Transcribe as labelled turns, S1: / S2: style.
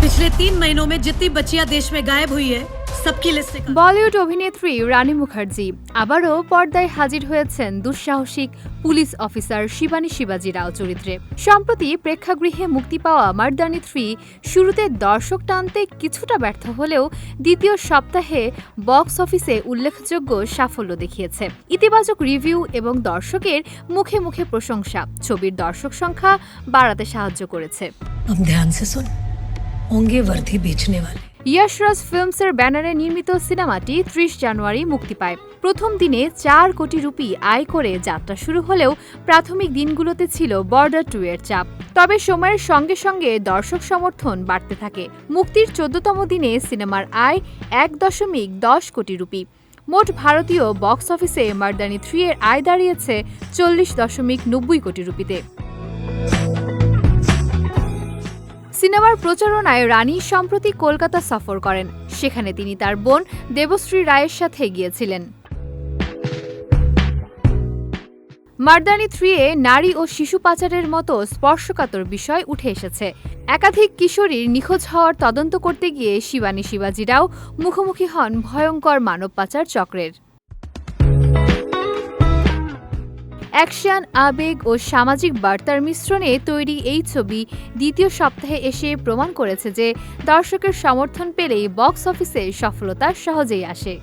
S1: पिछले 3 महीनों में जितनी बच्चियां देश में गायब हुई है सबकी लिस्ट निकालो।
S2: বলিউড অভিনেত্রী রানী মুখার্জি আবারও পর্দায় হাজির হয়েছেন দুঃসাহসিক পুলিশ অফিসার শিবানী শিবাজি রাও চরিত্রে। সম্প্রতি প্রেক্ষাগৃহে মুক্তি পাওয়া মার্দানি 3 শুরুতে দর্শক টানতে কিছুটা ব্যর্থ হলেও দ্বিতীয় সপ্তাহে বক্স অফিসে উল্লেখযোগ্য সাফল্য দেখিয়েছে। ইতিবাচক রিভিউ এবং দর্শকের মুখে মুখে প্রশংসা ছবির দর্শক সংখ্যা বাড়াতে সাহায্য করেছে।
S1: अब ध्यान से सुन, होंगे वर्दी बेचने वाले।
S2: ইয়াশরাজ ফিল্মসের ব্যানারে নির্মিত সিনেমাটি ৩০ জানুয়ারি মুক্তি পায়। প্রথম দিনে ৪ কোটি রুপি আয় করে যাত্রা শুরু হলেও প্রাথমিক দিনগুলোতে ছিল বর্ডার 2 এর চাপ। তবে সময়ের সঙ্গে সঙ্গে দর্শক সমর্থন বাড়তে থাকে। মুক্তির ১৪তম দিনে সিনেমার আয় ১.১০ কোটি রুপি। মোট ভারতীয় বক্স অফিসে মার্দানি 3 এর আয় দাঁড়িয়েছে ৪০.৯০ কোটি রুপিতে। সিনেমার প্রচারণায় রানী সম্প্রতি কলকাতা সফর করেন। সেখানে তিনি তার বোন দেবশ্রী রায়ের সাথে গিয়েছিলেন। মার্দানি 3 এ নারী ও শিশু পাচারের মতো স্পর্শকাতর বিষয় উঠে এসেছে। একাধিক কিশোরীর নিখোঁজ হওয়ার তদন্ত করতে গিয়ে শিবানী শিবাজি রাও মুখোমুখি হন ভয়ঙ্কর মানব পাচার চক্রের। অ্যাকশন, আবেগ ও সামাজিক বার্তার মিশ্রণে তৈরি এই ছবি দ্বিতীয় সপ্তাহে এসে প্রমাণ করেছে যে দর্শকের সমর্থন পেলেই বক্স অফিসে সফলতা সহজেই আসে।